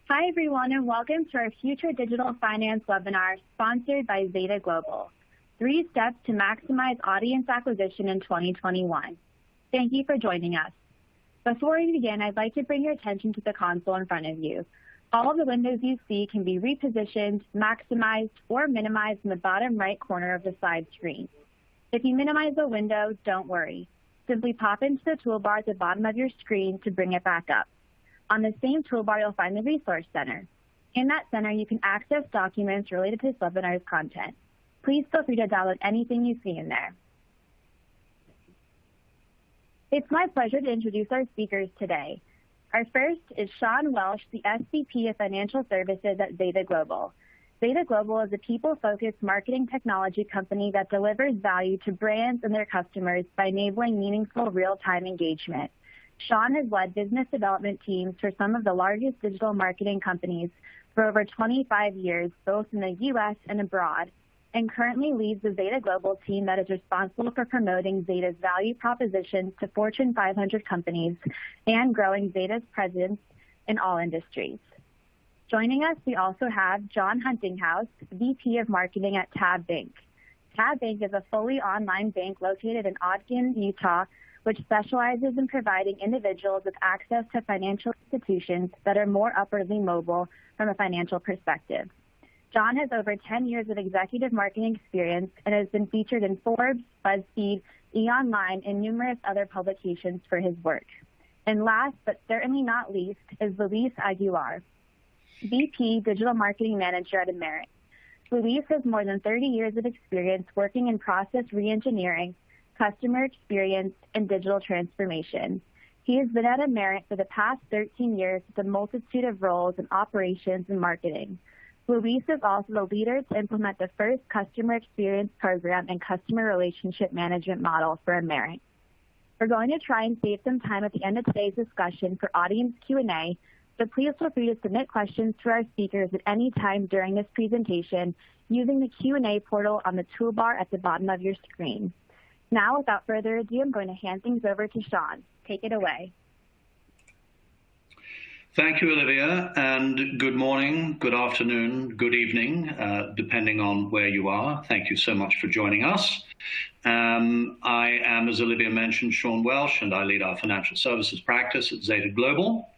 Hi, everyone, and welcome to our Future Digital Finance webinar sponsored by Zeta Global, 3 Steps to Maximize Audience Acquisition in 2021. Thank you for joining us. Before we begin, I'd like to bring your attention to the console in front of you. All of the windows you see can be repositioned, maximized, or minimized in the bottom right corner of the slide screen. If you minimize a window, don't worry. Simply pop into the toolbar at the bottom of your screen to bring it back up. On the same toolbar, you'll find the Resource Center. In that center, you can access documents related to this webinar's content. Please feel free to download anything you see in there. It's my pleasure to introduce our speakers today. Our first is Sean Welsh, the SVP of Financial Services at Zeta Global. Zeta Global is a people-focused marketing technology company that delivers value to brands and their customers by enabling meaningful real-time engagement. Sean has led business development teams for some of the largest digital marketing companies for over 25 years, both in the U.S. and abroad, and currently leads the Zeta Global team that is responsible for promoting Zeta's value propositions to Fortune 500 companies and growing Zeta's presence in all industries. Joining us, we also have John Huntinghouse, VP of Marketing at Tab Bank. Tab Bank is a fully online bank located in Ogden, Utah, which specializes in providing individuals with access to financial institutions that are more upwardly mobile from a financial perspective. John has over 10 years of executive marketing experience and has been featured in Forbes, BuzzFeed, eOnline, and numerous other publications for his work. And last, but certainly not least, is Luis Aguilar, VP Digital Marketing Manager at Amerit. Luis has more than 30 years of experience working in process reengineering, customer experience, and digital transformation. He has been at Amerit for the past 13 years with a multitude of roles in operations and marketing. Luis is also the leader to implement the first customer experience program and customer relationship management model for Amerit. We're going to try and save some time at the end of today's discussion for audience Q&A, so please feel free to submit questions to our speakers at any time during this presentation using the Q&A portal on the toolbar at the bottom of your screen. Now, without further ado, I'm going to hand things over to Sean. Take it away. Thank you, Olivia, and good morning, good afternoon, good evening, depending on where you are. Thank you so much for joining us. I am, as Olivia mentioned, Sean Welsh, and I lead our financial services practice at Zeta Global.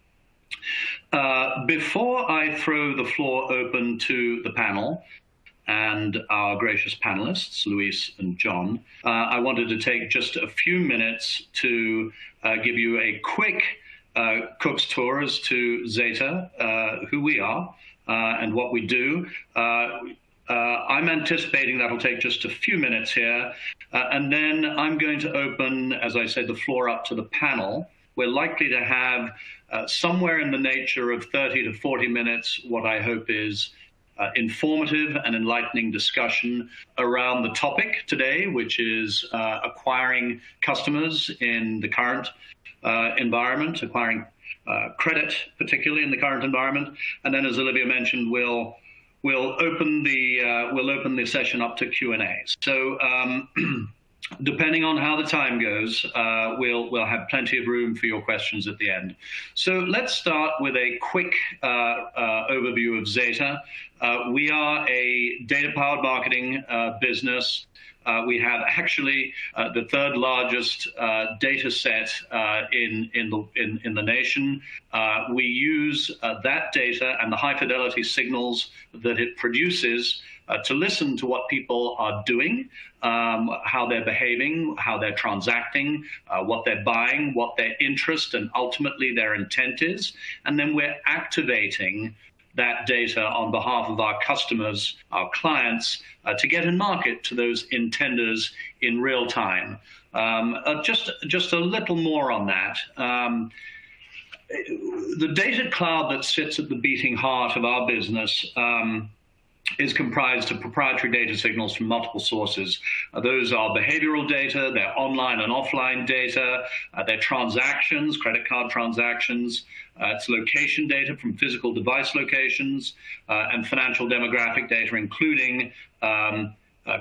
Before I throw the floor open to the panel, and our gracious panelists, Luis and John, I wanted to take just a few minutes to give you a quick Cook's tour as to Zeta, who we are and what we do. I'm anticipating that'll take just a few minutes here, and then I'm going to open, as I said, the floor up to the panel. We're likely to have somewhere in the nature of 30 to 40 minutes, what I hope is informative and enlightening discussion around the topic today, which is acquiring customers in the current environment, acquiring credit, particularly in the current environment. And then, as Olivia mentioned, we'll open the session up to Q&A. So depending on how the time goes, we'll have plenty of room for your questions at the end. So let's start with a quick overview of Zeta. We are a data-powered marketing business. We have actually the third largest data set in the nation. We use that data and the high-fidelity signals that it produces to listen to what people are doing, how they're behaving, how they're transacting, what they're buying, what their interest and ultimately their intent is. And then we're activating that data on behalf of our customers, our clients, to get in market to those intenders in real time. Just a little more on that. The data cloud that sits at the beating heart of our business is comprised of proprietary data signals from multiple sources. Those are behavioral data, they're online and offline data, they're transactions, credit card transactions, it's location data from physical device locations, and financial demographic data, including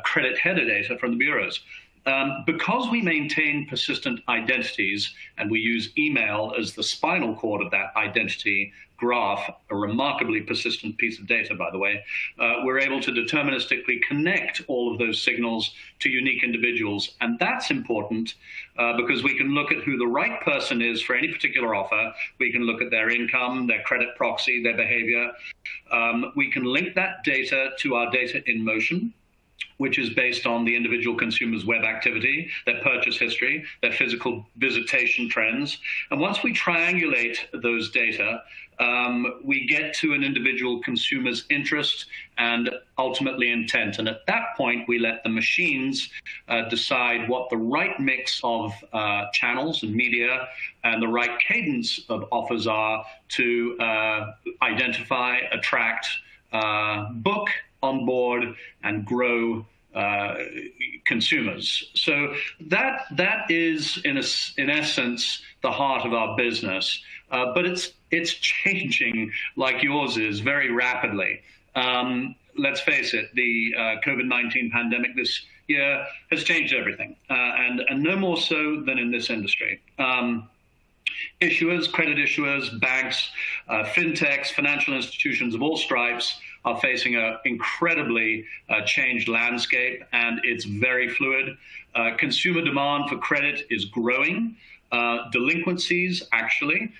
credit header data from the bureaus. Because we maintain persistent identities and we use email as the spinal cord of that identity graph, a remarkably persistent piece of data, by the way, we're able to deterministically connect all of those signals to unique individuals. And that's important because we can look at who the right person is for any particular offer. We can look at their income, their credit proxy, their behavior. We can link that data to our data in motion, which is based on the individual consumer's web activity, their purchase history, their physical visitation trends. And once we triangulate those data, we get to an individual consumer's interest and ultimately intent. And at that point, we let the machines decide what the right mix of channels and media and the right cadence of offers are to identify, attract, book, onboard, and grow consumers. So that is, in essence, the heart of our business. But it's changing, like yours is, very rapidly. Let's face it, the COVID-19 pandemic this year has changed everything, and no more so than in this industry. Issuers, credit issuers, banks, fintechs, financial institutions of all stripes are facing an incredibly changed landscape, and it's very fluid. Consumer demand for credit is growing. Delinquencies actually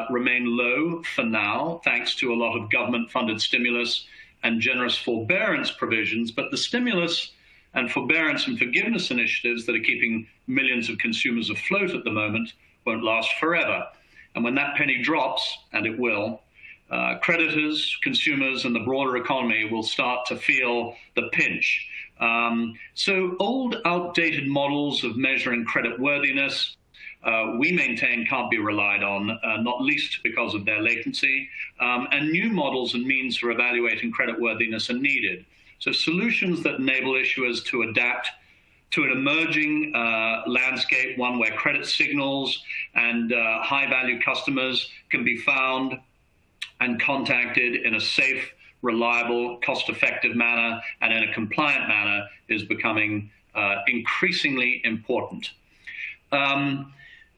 remain low for now, thanks to a lot of government-funded stimulus and generous forbearance provisions. But the stimulus and forbearance and forgiveness initiatives that are keeping millions of consumers afloat at the moment won't last forever. And when that penny drops, and it will, creditors, consumers, and the broader economy will start to feel the pinch. So old, outdated models of measuring creditworthiness, we maintain can't be relied on, not least because of their latency, and new models and means for evaluating creditworthiness are needed. So solutions that enable issuers to adapt to an emerging landscape, one where credit signals and high-value customers can be found and contacted in a safe, reliable, cost-effective manner and in a compliant manner is becoming increasingly important.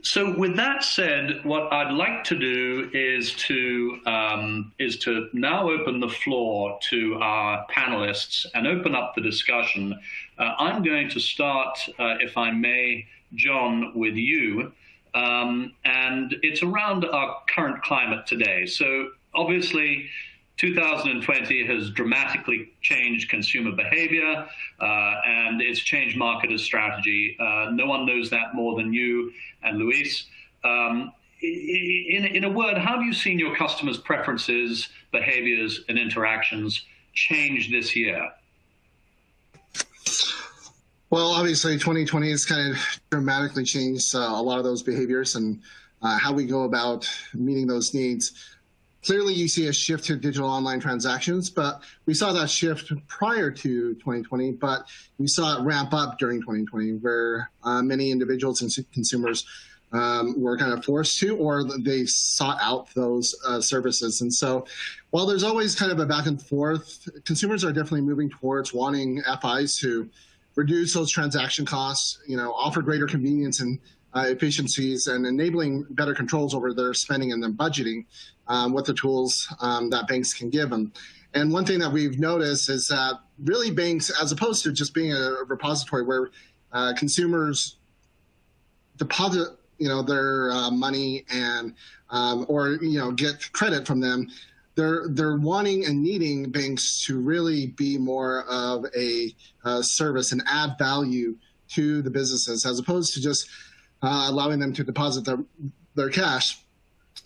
So with that said, what I'd like to do is to now open the floor to our panelists and open up the discussion. I'm going to start, if I may, John, with you. And it's around our current climate today. So obviously, 2020 has dramatically changed consumer behavior, and it's changed marketer strategy. No one knows that more than you and Luis. In a word, how have you seen your customers' preferences, behaviors, and interactions change this year? Well, obviously, 2020 has kind of dramatically changed a lot of those behaviors and how we go about meeting those needs. Clearly, you see a shift to digital online transactions, but we saw that shift prior to 2020, but we saw it ramp up during 2020, where many individuals and consumers were kind of forced to, or they sought out those services. And so while there's always kind of a back and forth, consumers are definitely moving towards wanting FIs to reduce those transaction costs, offer greater convenience and efficiencies, and enabling better controls over their spending and their budgeting with the tools that banks can give them. And one thing that we've noticed is that really banks, as opposed to just being a repository where consumers deposit their money and or get credit from them, they're wanting and needing banks to really be more of a service and add value to the businesses, as opposed to just allowing them to deposit their cash.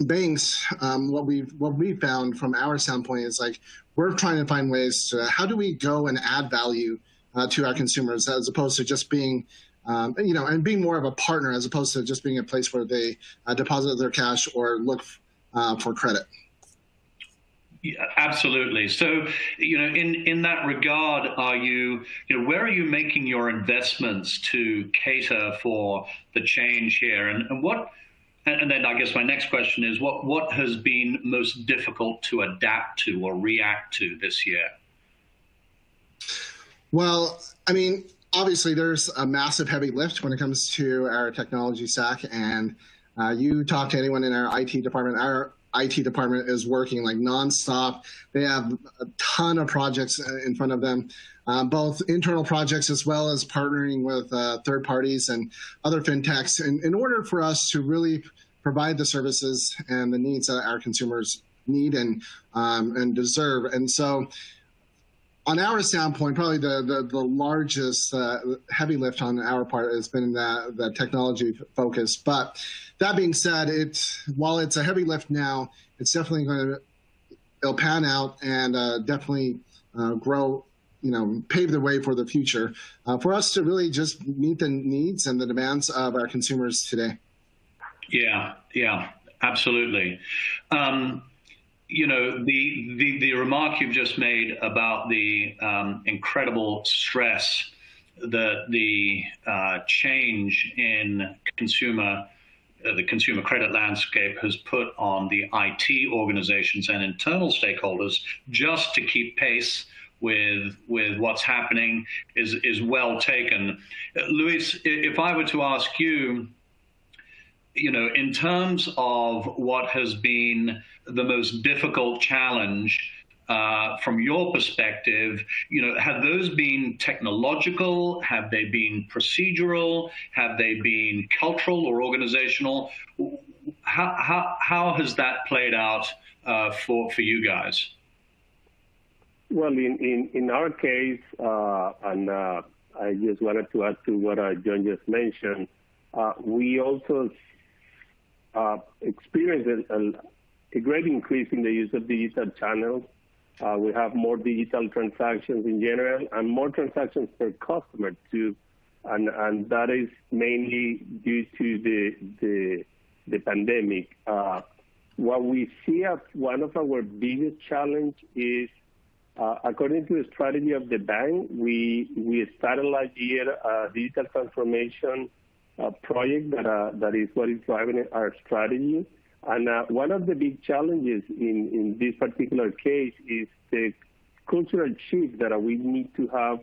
Banks, what we found from our standpoint is like we're trying to find ways to how do we go and add value to our consumers, as opposed to just being and being more of a partner, as opposed to just being a place where they deposit their cash or look for credit. Yeah, absolutely. So, in that regard, are you, where are you making your investments to cater for the change here? And what, and then I guess my next question is, what has been most difficult to adapt to or react to this year? Well, I mean, Obviously, there's a massive heavy lift when it comes to our technology stack, and you talk to anyone in our IT department. Our IT department is working like nonstop. They have a ton of projects in front of them, both internal projects as well as partnering with third parties and other fintechs in order for us to really provide the services and the needs that our consumers need and deserve. And so on our standpoint, probably the largest heavy lift on our part has been the technology focus. But that being said, while it's a heavy lift now, it's definitely it'll pan out and definitely grow, pave the way for the future for us to really just meet the needs and the demands of our consumers today. Yeah, absolutely. The remark you've just made about the incredible stress that the change in the consumer credit landscape has put on the IT organizations and internal stakeholders just to keep pace with what's happening is well taken. Luis, if I were to ask you, in terms of what has been the most difficult challenge from your perspective, have those been technological? Have they been procedural? Have they been cultural or organizational? How has that played out for you guys? Well, in our case, and I just wanted to add to what John just mentioned, we also experienced a great increase in the use of digital channels. We have more digital transactions in general and more transactions per customer too, and that is mainly due to the pandemic. What we see as one of our biggest challenge is, according to the strategy of the bank, we started last year a digital transformation project that is what is driving our strategy. And one of the big challenges in this particular case is the cultural shift that we need to have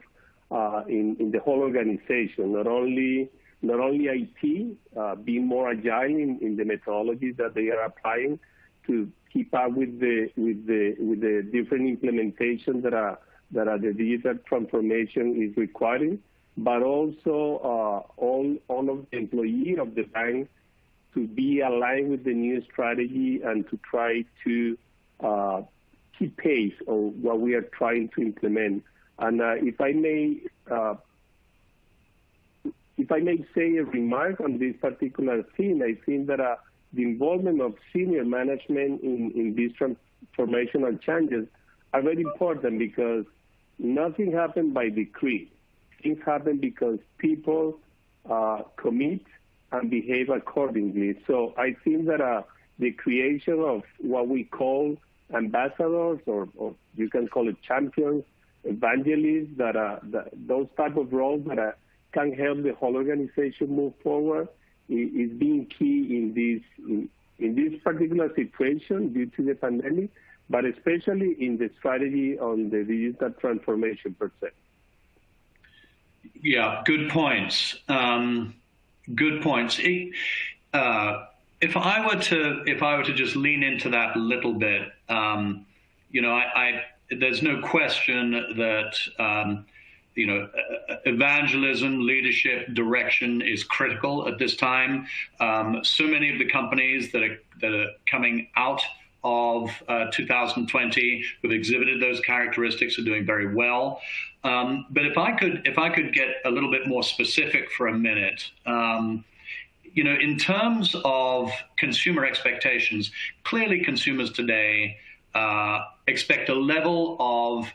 in the whole organization. Not only IT being more agile in the methodologies that they are applying to keep up with the different implementations that the digital transformation is requiring, but also all of the employees of the bank to be aligned with the new strategy and to try to keep pace of what we are trying to implement. And if I may say a remark on this particular thing, I think that the involvement of senior management in these transformational changes are very important, because nothing happened by decree. Things happen because people commit and behave accordingly. So I think that the creation of what we call ambassadors, or you can call it champions, evangelists, that those type of roles that can help the whole organization move forward is being key in this particular situation due to the pandemic, but especially in the strategy on the digital transformation per se. Yeah, good points. Good points. If I were to just lean into that a little bit, there's no question that evangelism, leadership, direction is critical at this time. So many of the companies that are coming out of 2020 who've exhibited those characteristics are doing very well. But if I could get a little bit more specific for a minute, in terms of consumer expectations, clearly consumers today expect a level of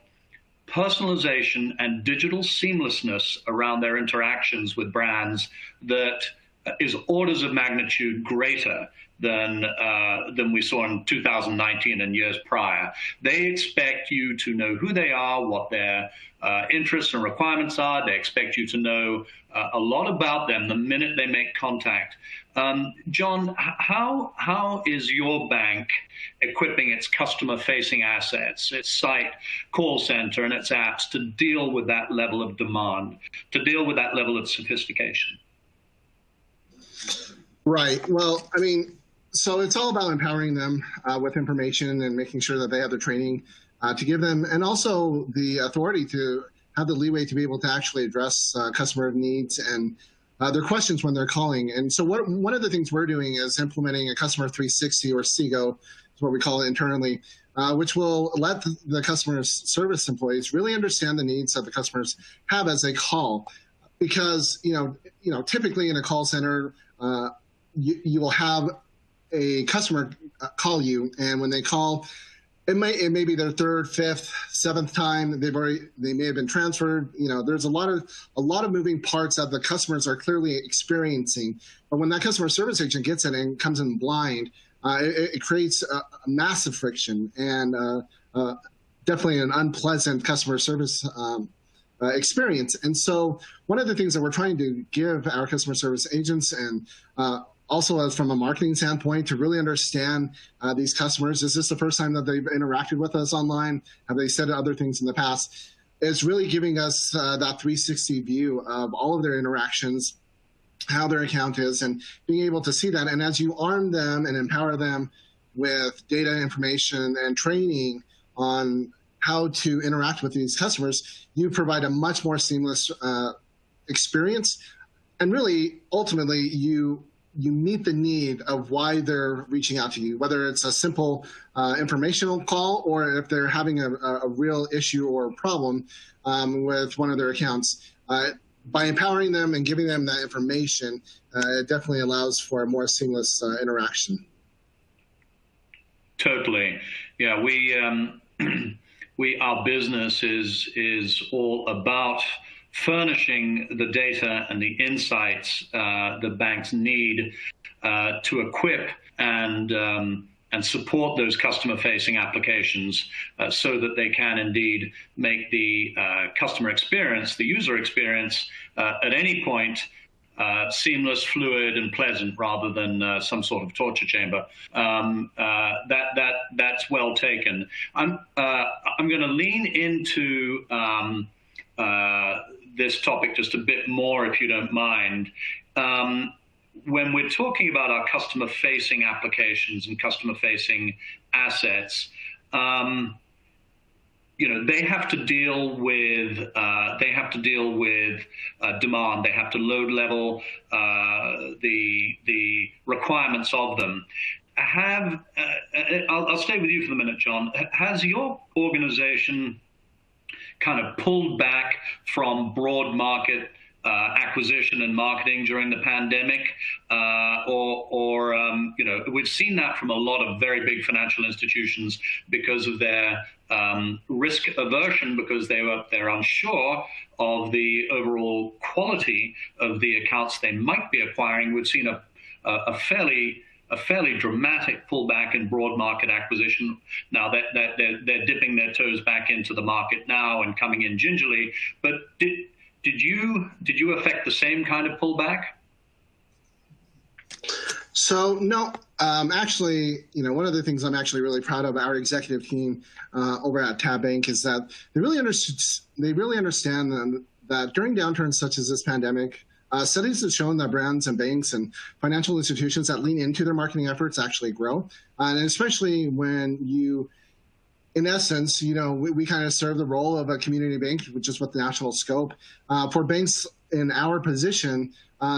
personalization and digital seamlessness around their interactions with brands that is orders of magnitude greater than we saw in 2019 and years prior. They expect you to know who they are, what their interests and requirements are. They expect you to know a lot about them the minute they make contact. John, how is your bank equipping its customer-facing assets, its site, call center, and its apps to deal with that level of demand, to deal with that level of sophistication? Right. Well, I mean, so it's all about empowering them with information and making sure that they have the training to give them, and also the authority to have the leeway to be able to actually address customer needs and their questions when they're calling. And so one of the things we're doing is implementing a customer 360, or CIGO, is what we call it internally, which will let the customer service employees really understand the needs that the customers have as they call. Because typically in a call center, you will have a customer call you, and when they call, it may be their third, fifth, seventh time. They may have been transferred. There's a lot of moving parts that the customers are clearly experiencing. But when that customer service agent gets in and comes in blind, it creates a massive friction and definitely an unpleasant customer service experience. And so one of the things that we're trying to give our customer service agents, and also as from a marketing standpoint, to really understand these customers. Is this the first time that they've interacted with us online? Have they said other things in the past? It's really giving us that 360 view of all of their interactions, how their account is, and being able to see that. And as you arm them and empower them with data, information, and training on how to interact with these customers, you provide a much more seamless experience. And really, ultimately, you meet the need of why they're reaching out to you, whether it's a simple informational call or if they're having a real issue or problem with one of their accounts. By empowering them and giving them that information, it definitely allows for a more seamless interaction. Totally. Yeah, our business is all about furnishing the data and the insights the banks need to equip and support those customer-facing applications so that they can indeed make the customer experience, the user experience, at any point seamless, fluid, and pleasant, rather than some sort of torture chamber. That's well taken. I'm going to lean into this topic just a bit more, if you don't mind. When we're talking about our customer-facing applications and customer-facing assets, they have to deal with demand. They have to load level the requirements of them. I'll stay with you for the minute, John. Has your organization kind of pulled back from broad market acquisition and marketing during the pandemic, or we've seen that from a lot of very big financial institutions because of their risk aversion, because they're unsure of the overall quality of the accounts they might be acquiring. We've seen a fairly dramatic pullback in broad market acquisition. Now that they're dipping their toes back into the market now and coming in gingerly. But did you affect the same kind of pullback? So no, actually, one of the things I'm actually really proud of our executive team over at Tab Bank is that they really understand that during downturns such as this pandemic, studies have shown that brands and banks and financial institutions that lean into their marketing efforts actually grow. And especially when in essence, we kind of serve the role of a community bank, which is with the national scope. For banks in our position,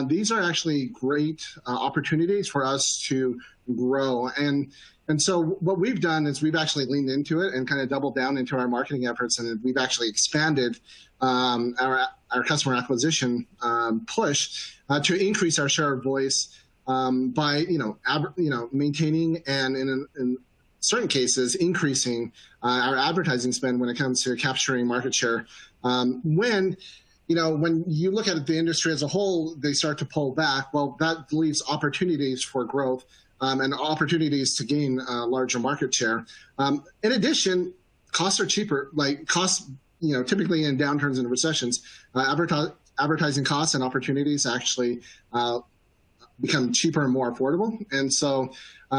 these are actually great opportunities for us to grow. And so what we've done is we've actually leaned into it and kind of doubled down into our marketing efforts, and we've actually expanded our customer acquisition push to increase our share of voice by maintaining and in certain cases increasing our advertising spend when it comes to capturing market share. When when you look at the industry as a whole, they start to pull back. Well, that leaves opportunities for growth and opportunities to gain larger market share. In addition, costs are cheaper. Like costs, typically in downturns and recessions, advertising costs and opportunities actually become cheaper and more affordable. And so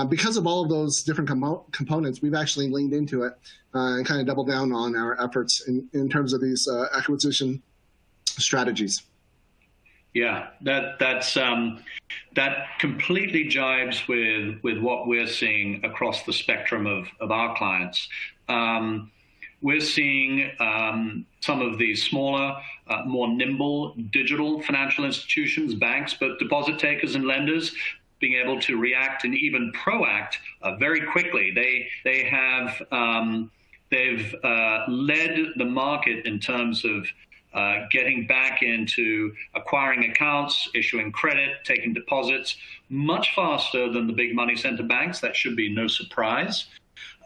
because of all of those different components, we've actually leaned into it and kind of doubled down on our efforts in terms of these acquisition strategies. Yeah, that completely jives with what we're seeing across the spectrum of our clients. We're seeing some of these smaller, more nimble digital financial institutions, banks, but deposit takers and lenders being able to react and even proact very quickly. They've led the market in terms of getting back into acquiring accounts, issuing credit, taking deposits much faster than the big money center banks. That should be no surprise.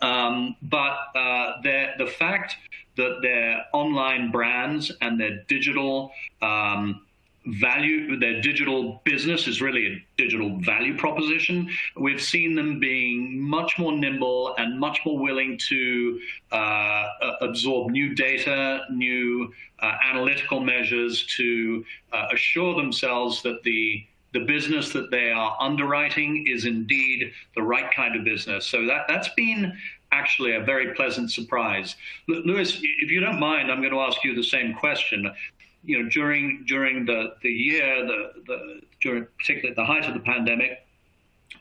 But the fact that their online brands and their digital their digital business is really a digital value proposition. We've seen them being much more nimble and much more willing to absorb new data, new analytical measures to assure themselves that the business that they are underwriting is indeed the right kind of business. So that's been actually a very pleasant surprise. Luis, if you don't mind, I'm going to ask you the same question. During the year, during particularly at the height of the pandemic,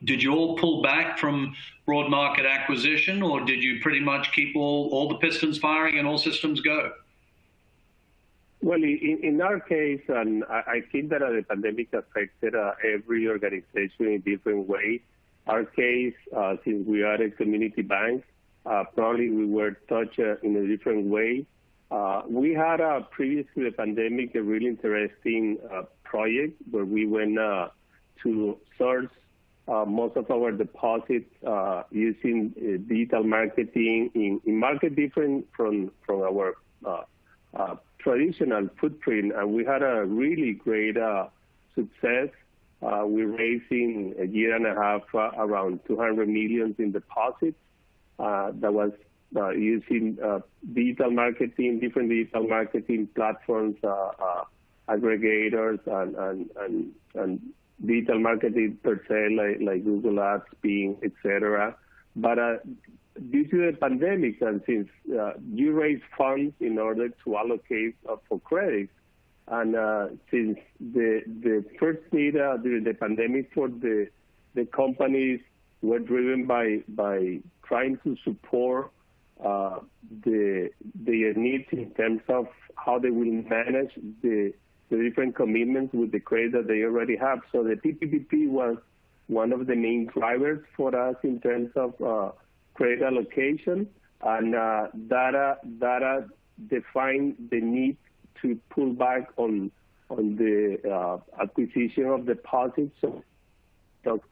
did you all pull back from broad market acquisition, or did you pretty much keep all the pistons firing and all systems go? Well, in our case, and I think that the pandemic affected every organization in different ways. Our case, since we are a community bank, probably we were touched in a different way. We had previous to the pandemic a really interesting project where we went to source most of our deposits using digital marketing in market different from our traditional footprint, and we had a really great success. We're raising a year and a half around $200 million in deposits. That was using digital marketing, different digital marketing platforms, aggregators, and digital marketing per se, like Google Ads, Bing, etc. But due to the pandemic, and since you raise funds in order to allocate for credit, and since the first need during the pandemic for the companies were driven by trying to support the needs in terms of how they will manage the different commitments with the credit that they already have. So the PPP was one of the main drivers for us in terms of credit allocation, and that defined the need to pull back on the acquisition of deposits of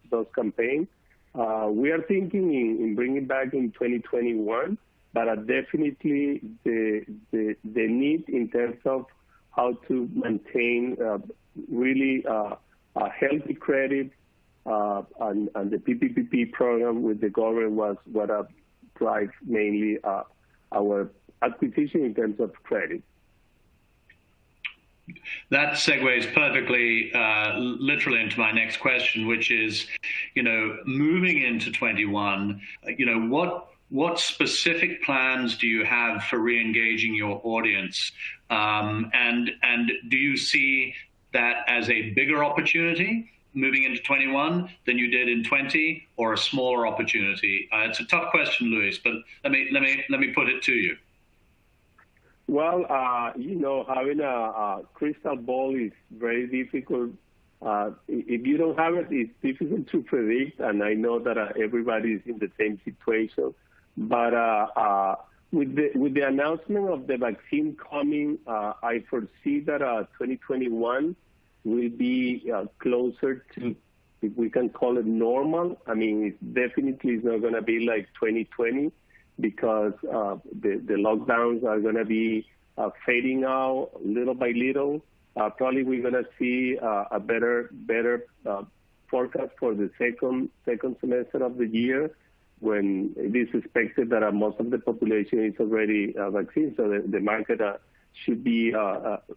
those campaigns. We are thinking in bringing back in 2021, but definitely the need in terms of how to maintain really a healthy credit and the PPP program with the government was what drives mainly our acquisition in terms of credit. That segues perfectly, literally into my next question, which is, moving into 21, what specific plans do you have for re-engaging your audience? And do you see that as a bigger opportunity moving into 21 than you did in 20, or a smaller opportunity? It's a tough question, Luis, but let me put it to you. Well, having a crystal ball is very difficult. If you don't have it, it's difficult to predict, and I know that everybody is in the same situation. But with the announcement of the vaccine coming, I foresee that 2021 will be closer to, if we can call it, normal. I mean, it definitely is not going to be like 2020 because the lockdowns are going to be fading out little by little. Probably we're going to see a better forecast for the second semester of the year, when it is expected that most of the population is already vaccinated, so the market should be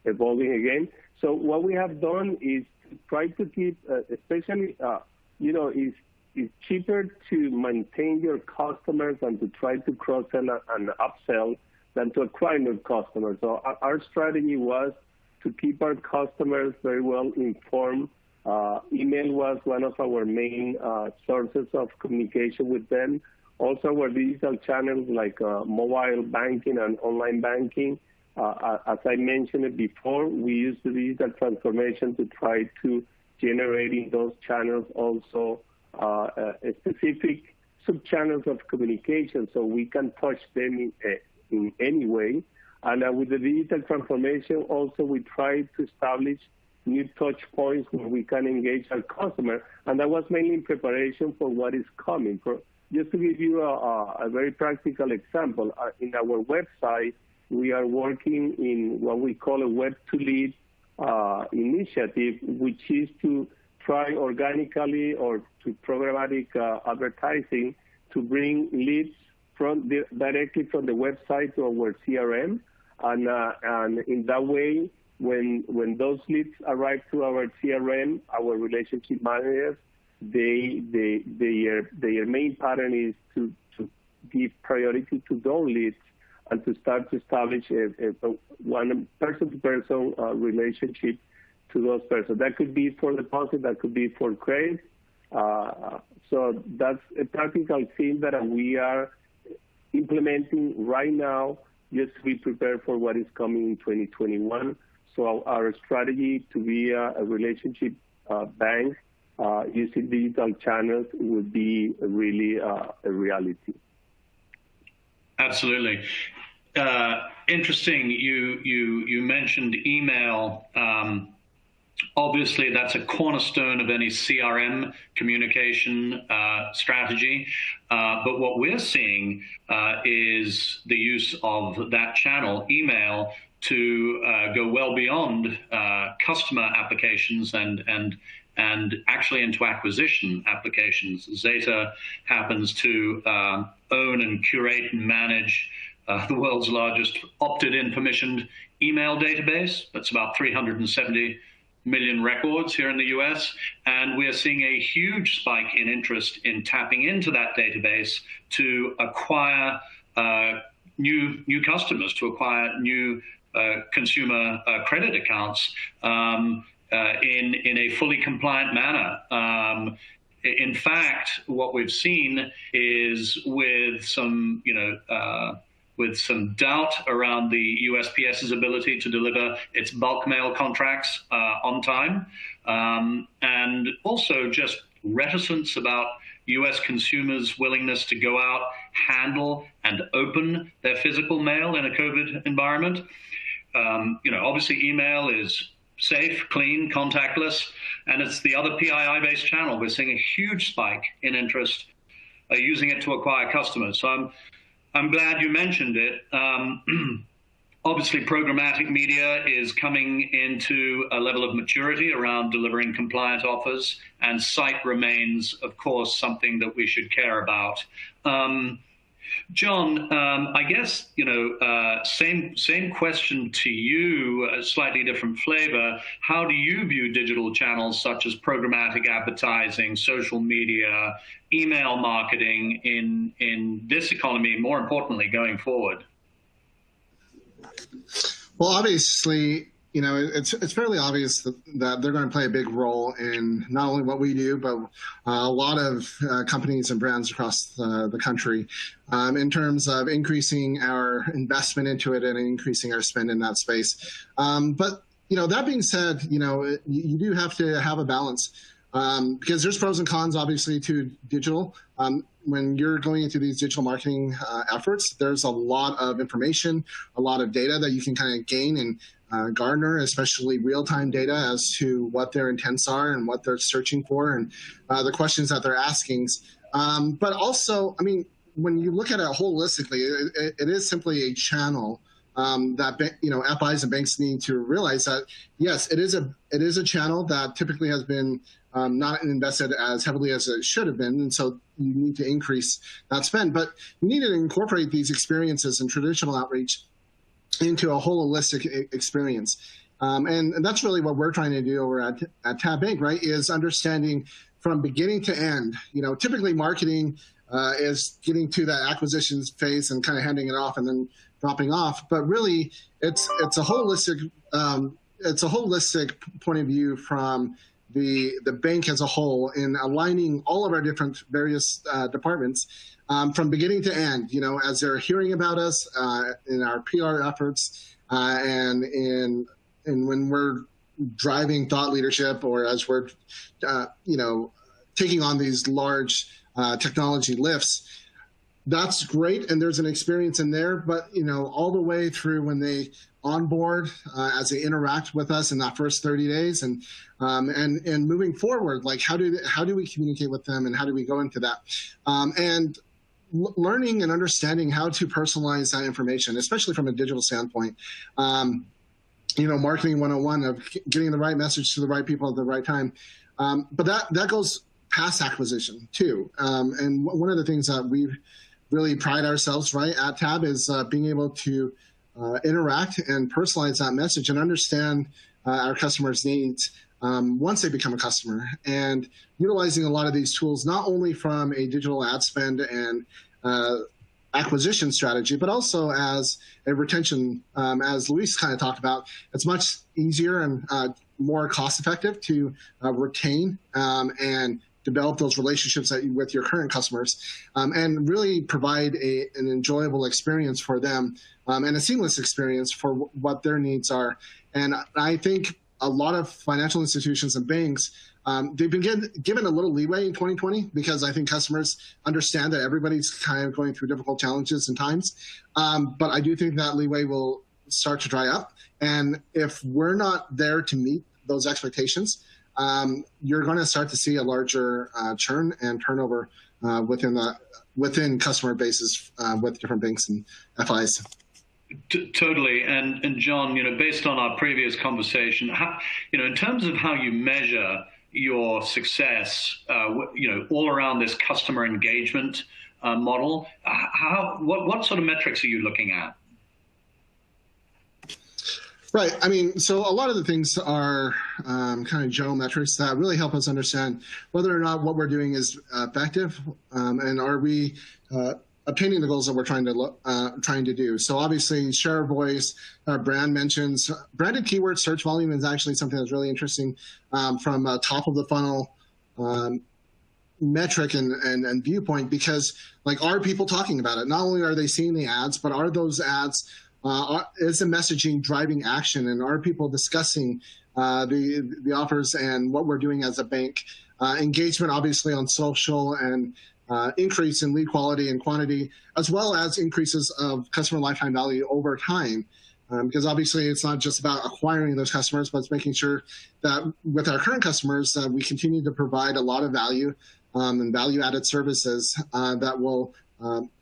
evolving again. So what we have done is try to keep, especially, it's cheaper to maintain your customers and to try to cross-sell and upsell than to acquire new customers. So our strategy was to keep our customers very well informed. Email was one of our main sources of communication with them. Also, our digital channels like mobile banking and online banking. As I mentioned it before, we use the digital transformation to try to generate in those channels also specific sub-channels of communication so we can touch them in any way. And with the digital transformation, also we try to establish new touch points where we can engage our customer. And that was mainly in preparation for what is coming. Just to give you a very practical example, in our website, we are working in what we call a web-to-lead initiative, which is to try organically or to programmatic advertising to bring leads directly from the website to our CRM. And in that way, when those leads arrive to our CRM, our relationship managers, their main pattern is to give priority to those leads and to start to establish a one person-to-person relationship to those persons. That could be for deposit, that could be for credit. So that's a practical thing that we are implementing right now just to be prepared for what is coming in 2021. So our strategy to be a relationship bank using digital channels would be really a reality. Absolutely. Interesting. You mentioned email. Obviously, that's a cornerstone of any CRM communication strategy. But what we're seeing is the use of that channel, email, to go well beyond customer applications and actually into acquisition applications. Zeta happens to own and curate and manage the world's largest opted-in permissioned email database. That's about 370 million records here in the US. And we are seeing a huge spike in interest in tapping into that database to acquire new customers, to acquire new consumer credit accounts in a fully compliant manner. In fact, what we've seen is with some doubt around the USPS's ability to deliver its bulk mail contracts on time, and also just reticence about U.S. consumers' willingness to go out, handle, and open their physical mail in a COVID environment. Obviously email is safe, clean, contactless, and it's the other PII-based channel. We're seeing a huge spike in interest using it to acquire customers. So I'm glad you mentioned it. Obviously, programmatic media is coming into a level of maturity around delivering compliant offers, and site remains, of course, something that we should care about. John, I guess, same question to you, a slightly different flavor. How do you view digital channels such as programmatic advertising, social media, email marketing in this economy, more importantly, going forward? Well, obviously, it's fairly obvious that they're going to play a big role in not only what we do, but a lot of companies and brands across the country in terms of increasing our investment into it and increasing our spend in that space. But, that being said, you do have to have a balance because there's pros and cons, obviously, to digital. When you're going into these digital marketing efforts, there's a lot of information, a lot of data that you can kind of gain and garner, especially real-time data as to what their intents are and what they're searching for and the questions that they're asking. But also, when you look at it holistically, it is simply a channel that FIs and banks need to realize that yes, it is a channel that typically has been not invested as heavily as it should have been, and so you need to increase that spend. But you need to incorporate these experiences and traditional outreach into a holistic experience, and that's really what we're trying to do over at Tab Bank, right? Is understanding from beginning to end. Typically marketing is getting to that acquisitions phase and kind of handing it off and then dropping off. But really, it's a holistic point of view from the bank as a whole in aligning all of our different various departments from beginning to end. As they're hearing about us in our PR efforts and when we're driving thought leadership, or as we're taking on these large technology lifts. That's great, and there's an experience in there, but all the way through when they onboard, as they interact with us in that first 30 days, and moving forward, like how do we communicate with them, and how do we go into that, and learning and understanding how to personalize that information, especially from a digital standpoint. Marketing 101 of getting the right message to the right people at the right time, but that goes past acquisition too. And one of the things that we really pride ourselves, right, at Tab is being able to interact and personalize that message and understand our customers' needs once they become a customer, and utilizing a lot of these tools, not only from a digital ad spend and acquisition strategy, but also as a retention, as Luis kind of talked about. It's much easier and more cost effective to retain and develop those relationships with your current customers, and really provide an enjoyable experience for them, and a seamless experience for what their needs are. And I think a lot of financial institutions and banks, they've been given a little leeway in 2020 because I think customers understand that everybody's kind of going through difficult challenges and times. But I do think that leeway will start to dry up. And if we're not there to meet those expectations, you're going to start to see a larger churn and turnover within customer bases with different banks and FIs. Totally. And John, based on our previous conversation, in terms of how you measure your success, all around this customer engagement model, what sort of metrics are you looking at? Right. I mean, so a lot of the things are kind of general metrics that really help us understand whether or not what we're doing is effective, and are we obtaining the goals that we're trying to do. So obviously, share of voice, brand mentions, branded keyword search volume is actually something that's really interesting from a top of the funnel metric and viewpoint, because are people talking about it? Not only are they seeing the ads, but are those ads is the messaging driving action, and are people discussing the offers and what we're doing as a bank? Engagement, obviously, on social, and increase in lead quality and quantity, as well as increases of customer lifetime value over time. Because obviously it's not just about acquiring those customers, but it's making sure that with our current customers, we continue to provide a lot of value and value-added services that will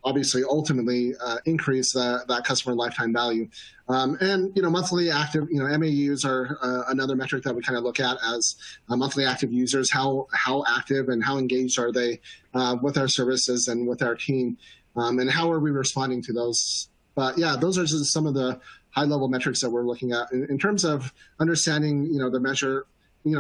obviously ultimately increase that customer lifetime value. And monthly active, MAUs are another metric that we kind of look at as monthly active users. How active and how engaged are they with our services and with our team, and how are we responding to those? But yeah, those are just some of the high-level metrics that we're looking at in terms of understanding, the measure,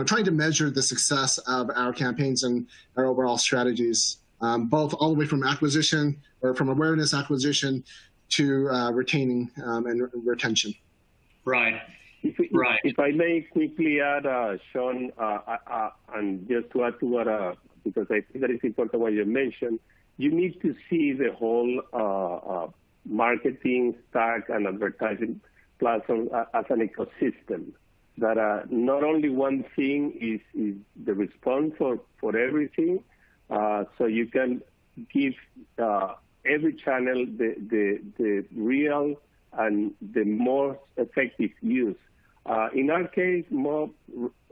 trying to measure the success of our campaigns and our overall strategies. Both all the way from acquisition, or from awareness acquisition, to retaining and retention. Right. If I may quickly add, Sean, and just to add to what, because I think that is important what you mentioned, you need to see the whole marketing stack and advertising platform as an ecosystem. That not only one thing is the response for everything. So you can give every channel the real and the most effective use. In our case, more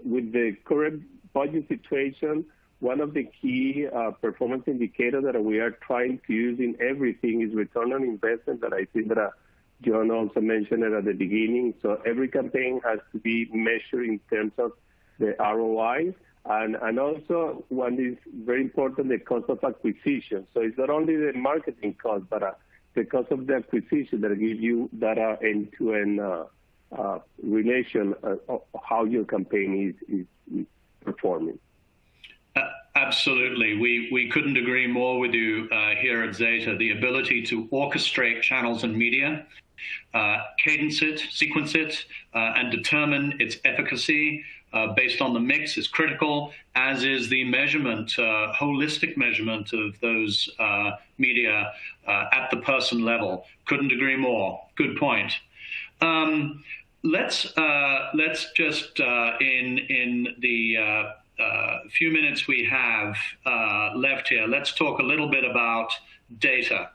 with the current budget situation, one of the key performance indicators that we are trying to use in everything is return on investment. That I think that John also mentioned it at the beginning. So every campaign has to be measured in terms of the ROI. And also, one is very important, the cost of acquisition. So it's not only the marketing cost, but the cost of the acquisition that gives you that end-to-end relation of how your campaign is performing. Absolutely. We couldn't agree more with you here at Zeta. The ability to orchestrate channels and media, cadence it, sequence it, and determine its efficacy based on the mix is critical, as is the measurement, holistic measurement of those media at the person level. Couldn't agree more. Good point. Let's just in the few minutes we have left here, let's talk a little bit about data.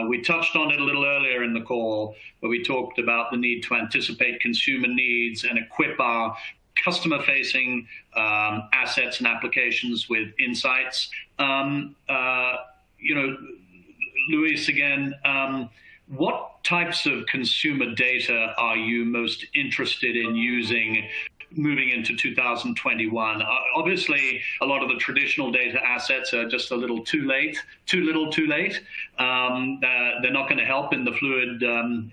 We touched on it a little earlier in the call, where we talked about the need to anticipate consumer needs and equip our customer-facing assets and applications with insights. Luis, again, what types of consumer data are you most interested in using moving into 2021? Obviously, a lot of the traditional data assets are just a little too late, too little too late. They're not going to help in the fluid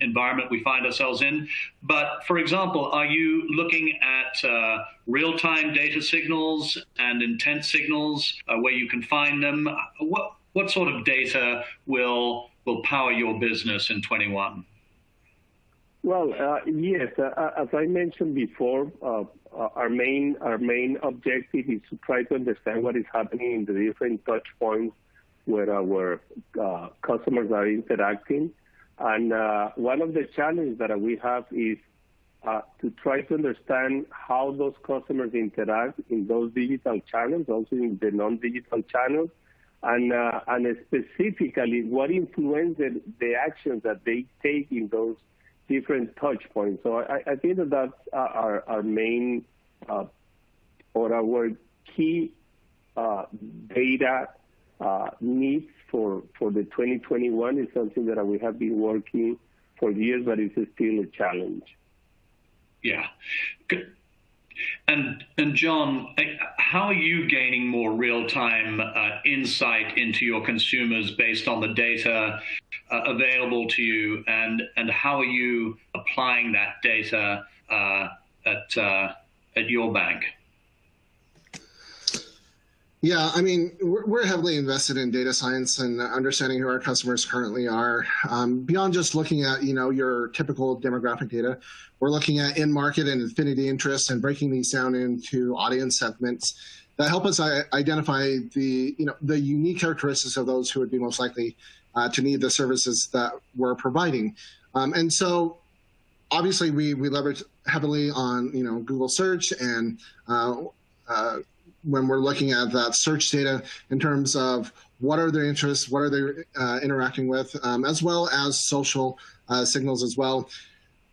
environment we find ourselves in. But for example, are you looking at real-time data signals and intent signals where you can find them? What sort of data will power your business in 21? Well, yes, as I mentioned before, our main objective is to try to understand what is happening in the different touch points where our customers are interacting. And one of the challenges that we have is to try to understand how those customers interact in those digital channels, also in the non-digital channels, and specifically what influences the actions that they take in those different touch points. So I think that's our main or our key data needs for the 2021 is something that we have been working for years, but it's still a challenge. Yeah. And John, how are you gaining more real-time insight into your consumers based on the data available to you, and how are you applying that data at your bank? Yeah, I mean, we're heavily invested in data science and understanding who our customers currently are. Beyond just looking at, your typical demographic data, we're looking at in-market and affinity interests and breaking these down into audience segments that help us identify the unique characteristics of those who would be most likely to need the services that we're providing. And so, obviously, we leverage heavily on Google search and when we're looking at that search data in terms of what are their interests, what are they interacting with, as well as social signals as well.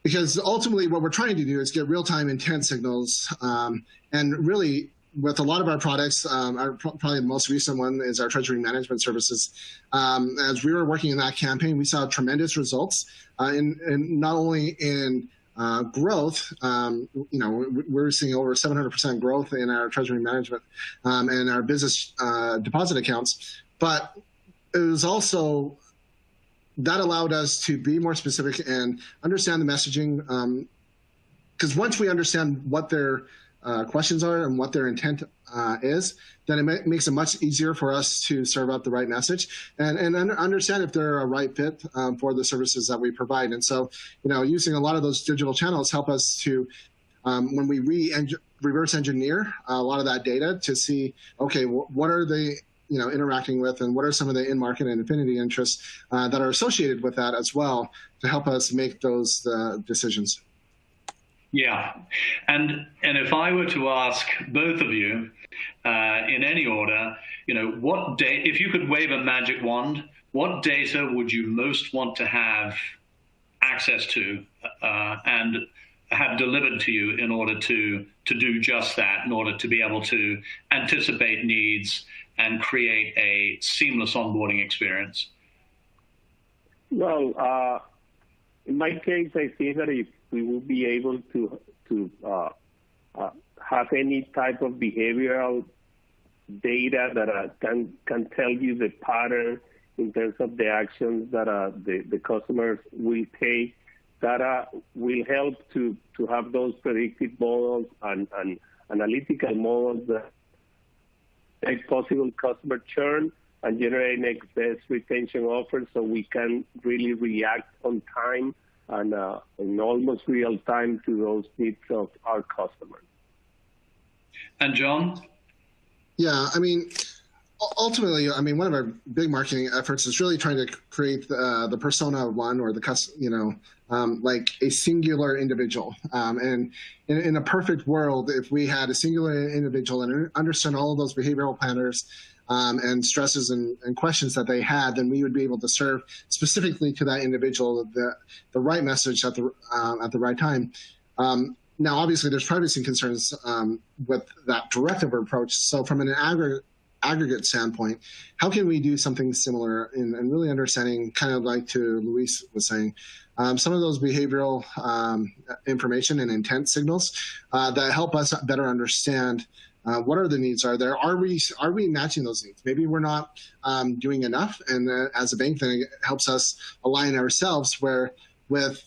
Because ultimately what we're trying to do is get real-time intent signals. And really, with a lot of our products, probably the most recent one is our treasury management services. As we were working in that campaign, we saw tremendous results in not only in growth, we're seeing over 700% growth in our treasury management and our business deposit accounts. But it was also, that allowed us to be more specific and understand the messaging. Because once we understand what their questions are and what their intent is, then it makes it much easier for us to serve up the right message and understand if they're a right fit for the services that we provide. And so, using a lot of those digital channels help us to, when we reverse engineer a lot of that data to see, okay, what are they interacting with, and what are some of the in-market and affinity interests that are associated with that as well to help us make those decisions. Yeah, and if I were to ask both of you in any order, what data, if you could wave a magic wand, what data would you most want to have access to and have delivered to you in order to do just that, in order to be able to anticipate needs and create a seamless onboarding experience? Well, in my case, I think that if we will be able to have any type of behavioral data that can tell you the pattern in terms of the actions that the customers will take, that will help to have those predictive models and analytical models that take possible customer churn and generate next best retention offers, so we can really react on time and in almost real time to those needs of our customers. And John? Yeah, I mean, ultimately, I mean, one of our big marketing efforts is really trying to create the persona of one, or the like a singular individual. And in a perfect world, if we had a singular individual and understand all of those behavioral patterns and stresses and questions that they had, then we would be able to serve specifically to that individual the right message at the right time. Now, obviously, there's privacy concerns with that directive approach. So from an aggregate standpoint, how can we do something similar in really understanding, kind of like to Luis was saying, some of those behavioral information and intent signals that help us better understand what are the needs are there? Are we matching those needs? Maybe we're not doing enough, and as a bank, then it helps us align ourselves with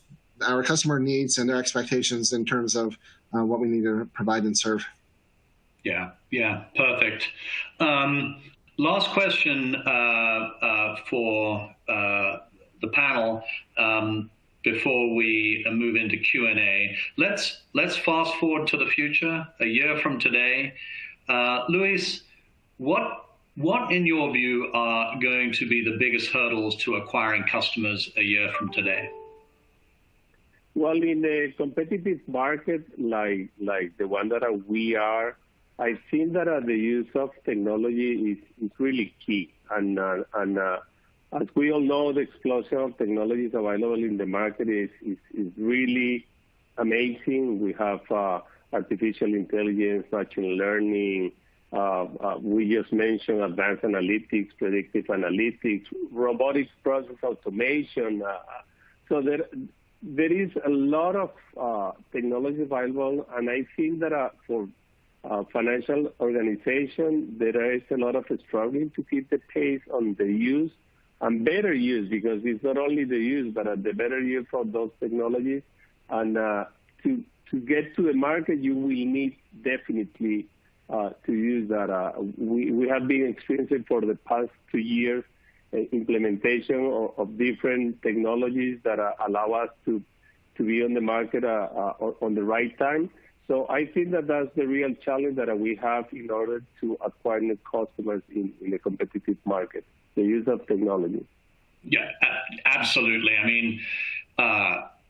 our customer needs and their expectations in terms of what we need to provide and serve. Yeah, perfect. Last question for the panel before we move into Q&A. Let's fast forward to the future, a year from today. Luis, what in your view are going to be the biggest hurdles to acquiring customers a year from today? Well, in a competitive market like the one that we are, I think that the use of technology is really key. And as we all know, the explosion of technologies available in the market is really amazing. We have artificial intelligence, machine learning. We just mentioned advanced analytics, predictive analytics, robotics process automation. So there is a lot of technology available, and I think that for financial organization, there is a lot of struggling to keep the pace on the use and better use, because it's not only the use, but the better use of those technologies. And to get to the market, you will need definitely to use that. We have been experiencing for the past 2 years implementation of different technologies that allow us to be on the market on the right time. So I think that that's the real challenge that we have in order to acquire new customers in the competitive market, the use of technology. Yeah, absolutely. I mean,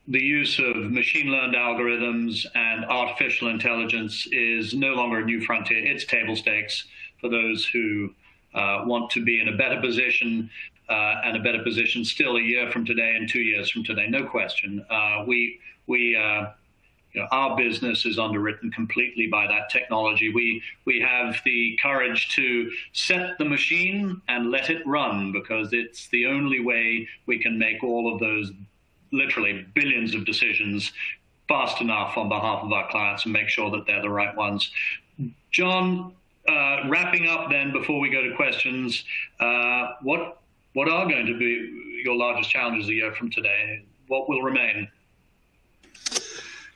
the use of machine learned algorithms and artificial intelligence is no longer a new frontier. It's table stakes for those who want to be in a better position, and a better position still a year from today and 2 years from today, no question. Our business is underwritten completely by that technology. We have the courage to set the machine and let it run, because it's the only way we can make all of those literally billions of decisions fast enough on behalf of our clients and make sure that they're the right ones. John, wrapping up then before we go to questions, what are going to be your largest challenges a year from today? What will remain?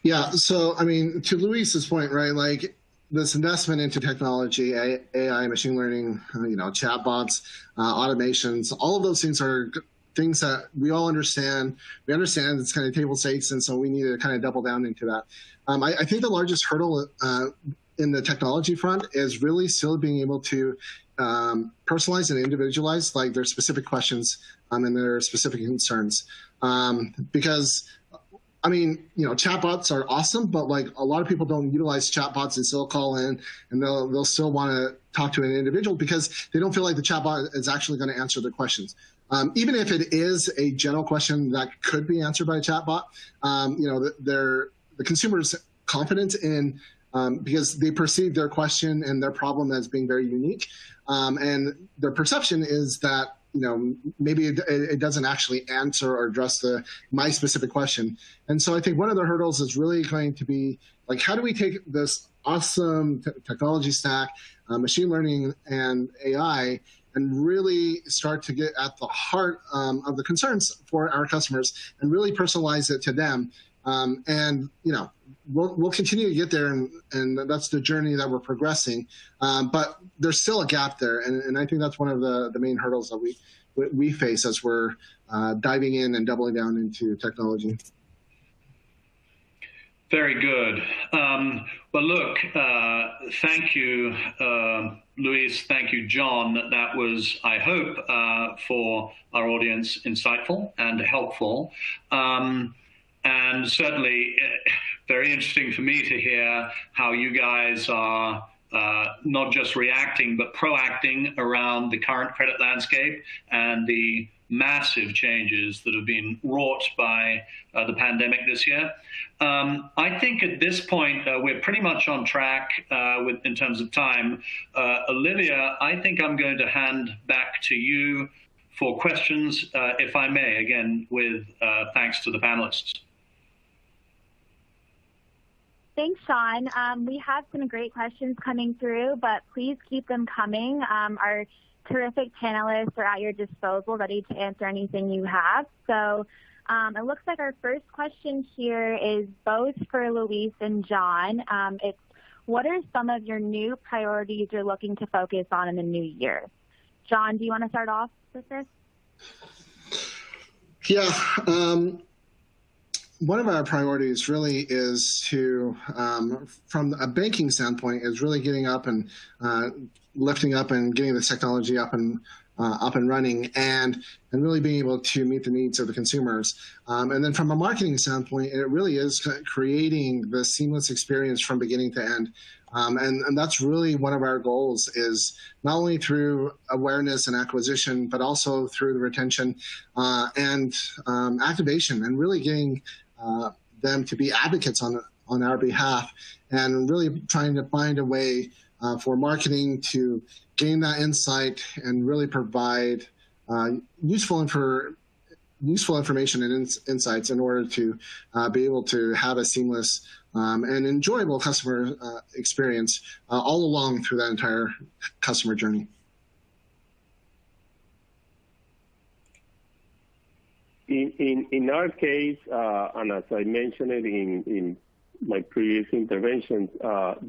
Yeah, so I mean, to Luis's point, right? Like this investment into technology, AI, machine learning, chatbots, automations, all of those things are things that we all understand. We understand it's kind of table stakes, and so we need to kind of double down into that. I think the largest hurdle in the technology front is really still being able to personalize and individualize like their specific questions and their specific concerns, because I mean, chatbots are awesome, but like a lot of people don't utilize chatbots and still call in, and they'll still want to talk to an individual because they don't feel like the chatbot is actually going to answer their questions. Even if it is a general question that could be answered by a chatbot, the consumer's confidence in because they perceive their question and their problem as being very unique, and their perception is that maybe it doesn't actually answer or address my specific question. And so I think one of the hurdles is really going to be like, how do we take this awesome technology stack, machine learning and AI, and really start to get at the heart of the concerns for our customers and really personalize it to them. And we'll continue to get there, and that's the journey that we're progressing. But there's still a gap there, and I think that's one of the main hurdles that we face as we're diving in and doubling down into technology. Very good. Well, look, thank you, Luis. Thank you, John. That was, I hope, for our audience, insightful and helpful. And certainly very interesting for me to hear how you guys are not just reacting, but proacting around the current credit landscape and the massive changes that have been wrought by the pandemic this year. I think at this point, we're pretty much on track in terms of time. Olivia, I think I'm going to hand back to you for questions, if I may, again, with thanks to the panelists. Thanks, Sean. We have some great questions coming through, but please keep them coming. Our terrific panelists are at your disposal, ready to answer anything you have. So it looks like our first question here is both for Luis and John. It's, what are some of your new priorities you're looking to focus on in the new year? John, do you want to start off with this? Yeah. One of our priorities really is to, from a banking standpoint, is really getting up and lifting up and getting the technology up and running, and really being able to meet the needs of the consumers. And then from a marketing standpoint, it really is creating the seamless experience from beginning to end. And that's really one of our goals, is not only through awareness and acquisition, but also through the retention and activation, and really getting them to be advocates on our behalf, and really trying to find a way for marketing to gain that insight and really provide useful information and insights in order to be able to have a seamless and enjoyable customer experience all along through that entire customer journey. In our case, and as I mentioned it in my previous interventions,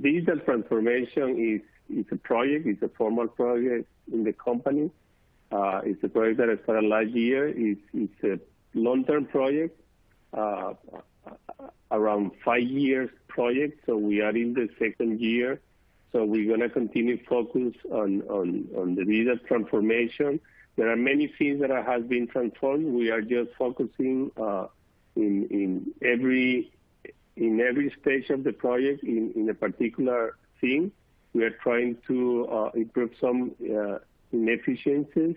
digital transformation is a project. It's a formal project in the company. It's a project that started last year. It's a long-term project, around 5 years project. So we are in the second year. So we're going to continue focus on the digital transformation. There are many things that have been transformed. We are just focusing in every stage of the project in a particular thing. We are trying to improve some inefficiencies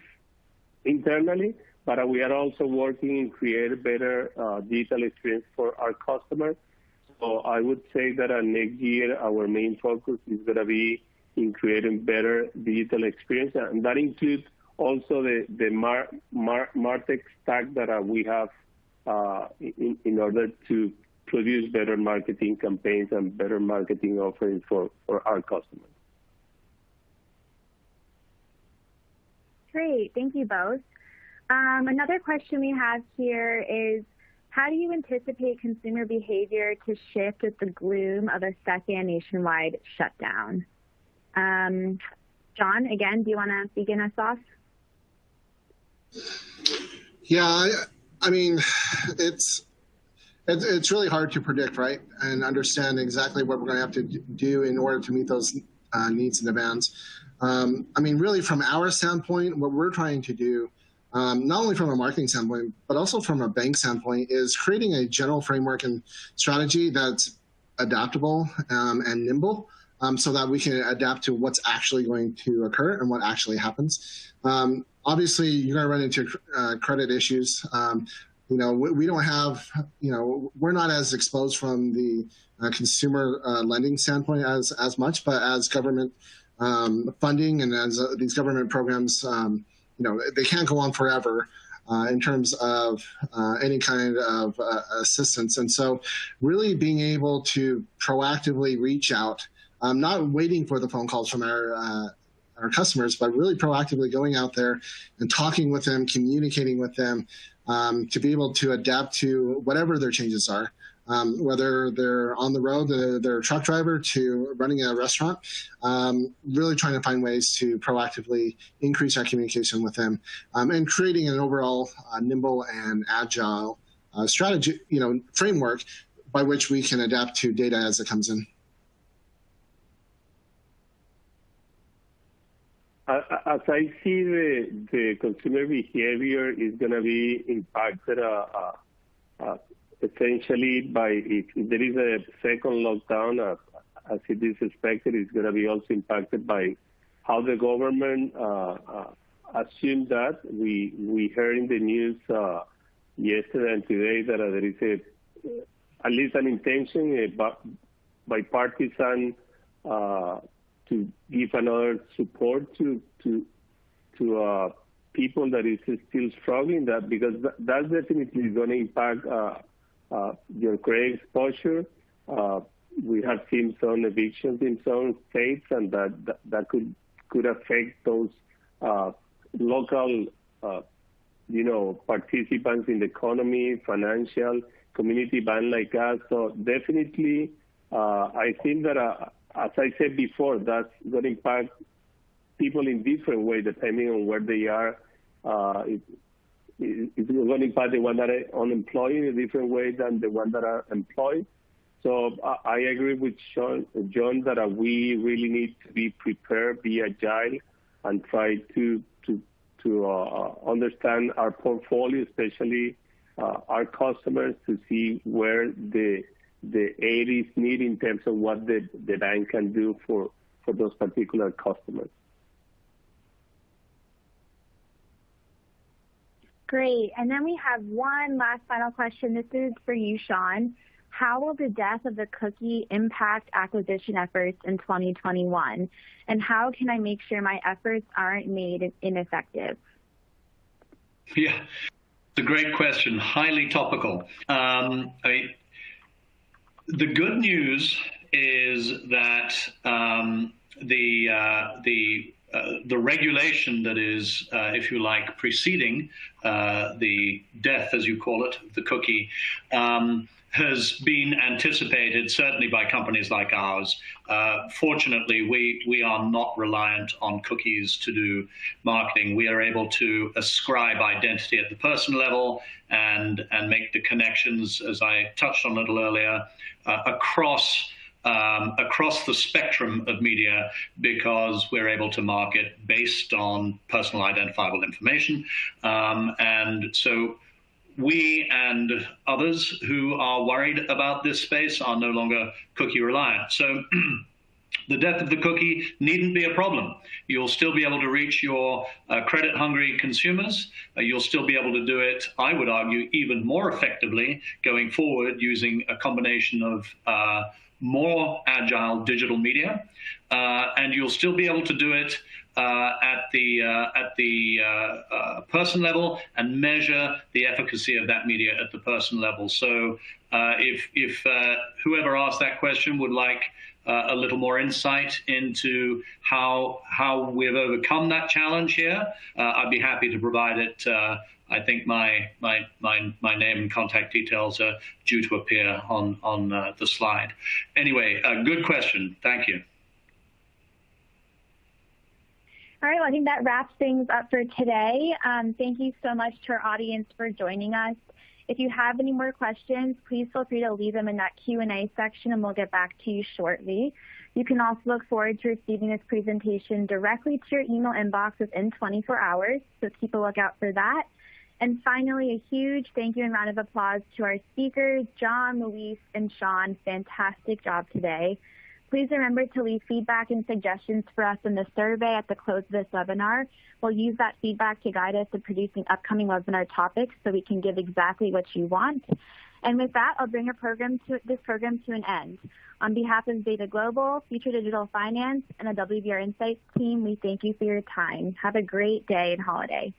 internally, but we are also working in create a better digital experience for our customers. So I would say that next year our main focus is going to be in creating better digital experience, and that includes also the MarTech stack that we have in order to produce better marketing campaigns and better marketing offerings for our customers. Great, thank you both. Another question we have here is, how do you anticipate consumer behavior to shift with the gloom of a second nationwide shutdown? John, again, do you want to begin us off? Yeah, I mean, it's really hard to predict, right? And understand exactly what we're going to have to do in order to meet those needs and demands. I mean, really from our standpoint, what we're trying to do, not only from a marketing standpoint, but also from a bank standpoint, is creating a general framework and strategy that's adaptable and nimble, so that we can adapt to what's actually going to occur and what actually happens. Obviously, you're going to run into credit issues. We don't have, we're not as exposed from the consumer lending standpoint as much, but as government funding and as these government programs they can't go on forever in terms of any kind of assistance. And so really being able to proactively reach out, not waiting for the phone calls from our customers, but really proactively going out there and talking with them, communicating with them, to be able to adapt to whatever their changes are, whether they're on the road, they're a truck driver, to running a restaurant, really trying to find ways to proactively increase our communication with them, and creating an overall nimble and agile strategy, framework by which we can adapt to data as it comes in. As I see the consumer behavior is going to be impacted essentially by, if there is a second lockdown, as it is expected, it's going to be also impacted by how the government assumed that. We heard in the news yesterday and today that there is at least an intention, bipartisan, to give another support to people that is still struggling, that because that's definitely going to impact your credit exposure. We have seen some evictions in some states, and that could affect those local participants in the economy, financial community bank like us. So definitely, I think that as I said before, that's going to impact people in different ways depending on where they are. It's going to impact the one that are unemployed in a different way than the one that are employed. So I agree with John, that we really need to be prepared, be agile, and try to understand our portfolio, especially our customers, to see where the aid is needed in terms of what the bank can do for those particular customers. Great. And then we have one last final question. This is for you, Sean. How will the death of the cookie impact acquisition efforts in 2021? And how can I make sure my efforts aren't made ineffective? Yeah, it's a great question, highly topical. The good news is that the regulation that is, if you like, preceding the death, as you call it, the cookie, has been anticipated, certainly by companies like ours. Fortunately, we are not reliant on cookies to do marketing. We are able to ascribe identity at the person level and make the connections, as I touched on a little earlier, across the spectrum of media, because we're able to market based on personal identifiable information. And so we and others who are worried about this space are no longer cookie reliant. So the death of the cookie needn't be a problem. You'll still be able to reach your credit-hungry consumers. You'll still be able to do it, I would argue, even more effectively going forward using a combination of more agile digital media, and you'll still be able to do it at the person level and measure the efficacy of that media at the person level. So if whoever asked that question would like a little more insight into how we've overcome that challenge here, I'd be happy to provide it. I think my name and contact details are due to appear on the slide. Anyway, good question. Thank you. All right, well, I think that wraps things up for today. Thank you so much to our audience for joining us. If you have any more questions, please feel free to leave them in that Q&A section, and we'll get back to you shortly. You can also look forward to receiving this presentation directly to your email inbox within 24 hours, so keep a lookout for that. And finally, a huge thank you and round of applause to our speakers, John, Luis, and Sean. Fantastic job today. Please remember to leave feedback and suggestions for us in the survey at the close of this webinar. We'll use that feedback to guide us in producing upcoming webinar topics so we can give exactly what you want. And with that, I'll bring this program to an end. On behalf of Zeta Global, Future Digital Finance, and the WBR Insights team, we thank you for your time. Have a great day and holiday.